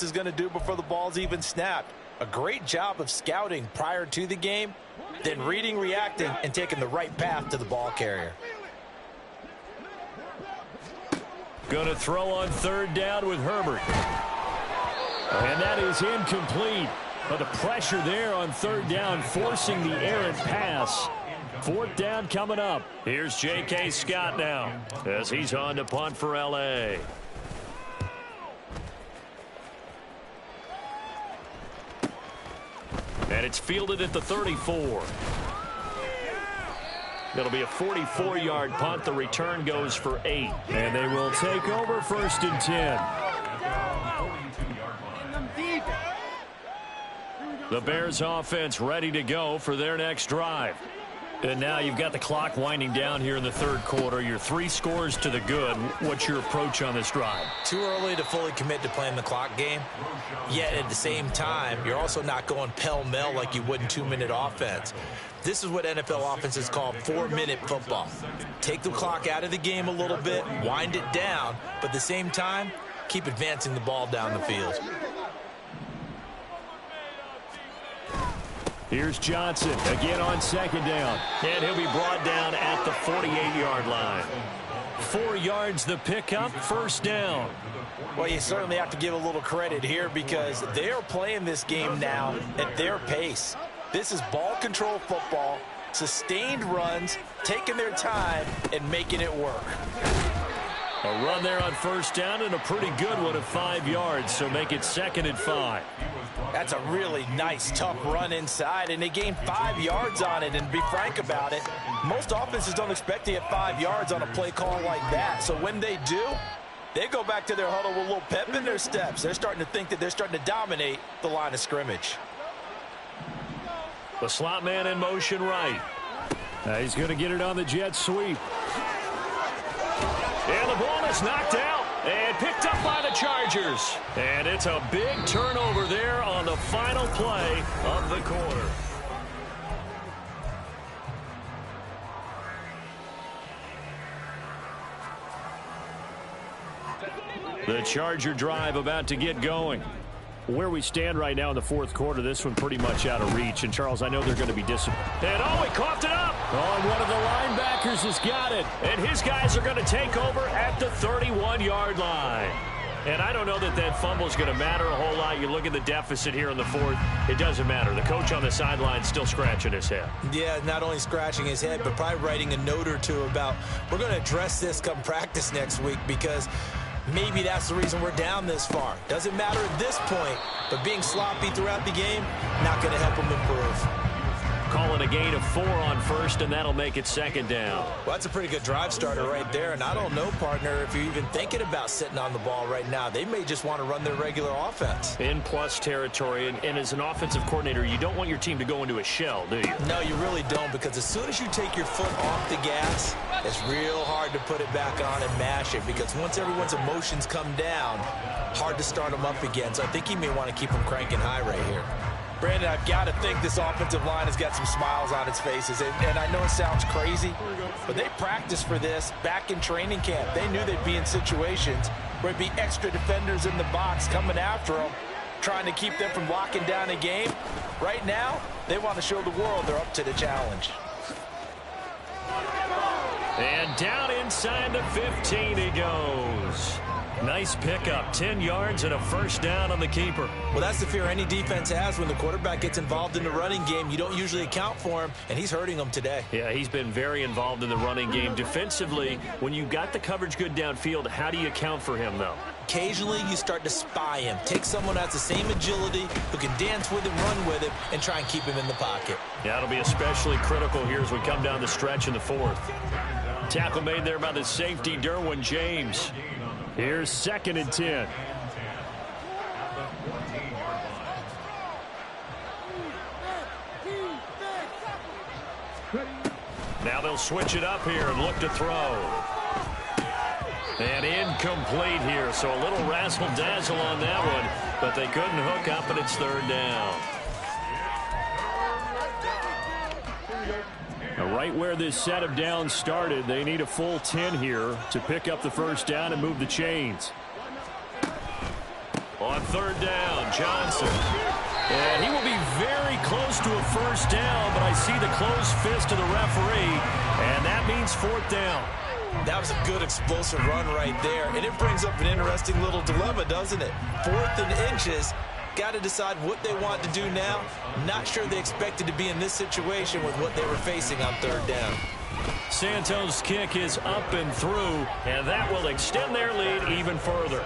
is going to do before the ball's even snapped. A great job of scouting prior to the game, then reading, reacting, and taking the right path to the ball carrier. Going to throw on third down with Herbert. And that is incomplete. But the pressure there on third down, forcing the errant pass. Fourth down coming up. Here's J.K. Scott now as he's on to punt for L.A. And it's fielded at the 34. It'll be a 44-yard punt. The return goes for 8. And they will take over 1st and 10. The Bears offense ready to go for their next drive. And now you've got the clock winding down here in the third quarter. You're 3 scores to the good. What's your approach on this drive? Too early to fully commit to playing the clock game. Yet at the same time, you're also not going pell-mell like you would in 2-minute offense. This is what NFL offenses call 4-minute football. Take the clock out of the game a little bit, wind it down, but at the same time, keep advancing the ball down the field. Here's Johnson again on second down. And he'll be brought down at the 48-yard line. 4 yards the pickup, 1st down. Well, you certainly have to give a little credit here because they are playing this game now at their pace. This is ball control football, sustained runs, taking their time, and making it work. A run there on 1st down and a pretty good one of 5 yards, so make it 2nd and 5. That's a really nice, tough run inside, and they gained 5 yards on it. And be frank about it, most offenses don't expect to get 5 yards on a play call like that. So when they do, they go back to their huddle with a little pep in their steps. They're starting to think that they're starting to dominate the line of scrimmage. The slot man in motion right. He's going to get it on the jet sweep. And the ball is knocked out and picked up by the Chargers. And it's a big turnover there on the final play of the quarter. The Charger drive about to get going. Where we stand right now in the fourth quarter, this one pretty much out of reach. And, Charles, I know they're going to be disappointed. And, he coughed it up. Oh, one of the linebackers has got it. And his guys are going to take over at the 31-yard line. And I don't know that that fumble is going to matter a whole lot. You look at the deficit here in the fourth, it doesn't matter. The coach on the sideline still scratching his head. Yeah, not only scratching his head, but probably writing a note or two about we're going to address this come practice next week because maybe that's the reason we're down this far. Doesn't matter at this point, but being sloppy throughout the game, not going to help them improve. Calling a gain of 4 on 1st, and that'll make it 2nd down. Well, that's a pretty good drive starter right there, and I don't know, partner, if you're even thinking about sitting on the ball right now. They may just want to run their regular offense. In plus territory, and as an offensive coordinator, you don't want your team to go into a shell, do you? No, you really don't, because as soon as you take your foot off the gas, it's real hard to put it back on and mash it, because once everyone's emotions come down, hard to start them up again. So I think he may want to keep them cranking high right here. Brandon, I've got to think this offensive line has got some smiles on its faces. And I know it sounds crazy, but they practiced for this back in training camp. They knew they'd be in situations where there'd be extra defenders in the box coming after them, trying to keep them from locking down a game. Right now, they want to show the world they're up to the challenge. And down inside the 15 he goes. Nice pickup, 10 yards and a 1st down on the keeper. Well, that's the fear any defense has when the quarterback gets involved in the running game. You don't usually account for him, and he's hurting them today. Yeah, he's been very involved in the running game. Defensively, when you got the coverage good downfield, how do you account for him, though? Occasionally, you start to spy him. Take someone who has the same agility, who can dance with him, run with him, and try and keep him in the pocket. Yeah, it'll be especially critical here as we come down the stretch in the fourth. Tackle made there by the safety, Derwin James. Here's 2nd and 10. Now they'll switch it up here and look to throw. And incomplete here, so a little razzle-dazzle on that one, but they couldn't hook up, and it's 3rd down. Now, right where this set of downs started, they need a full 10 here to pick up the 1st down and move the chains. On third down, Johnson. And he will be very close to a first down, but I see the closed fist of the referee, and that means fourth down. That was a good explosive run right there, and it brings up an interesting little dilemma, doesn't it? 4th and inches, got to decide what they want to do now. Not sure they expected to be in this situation with what they were facing on third down. Santos' kick is up and through, and that will extend their lead even further.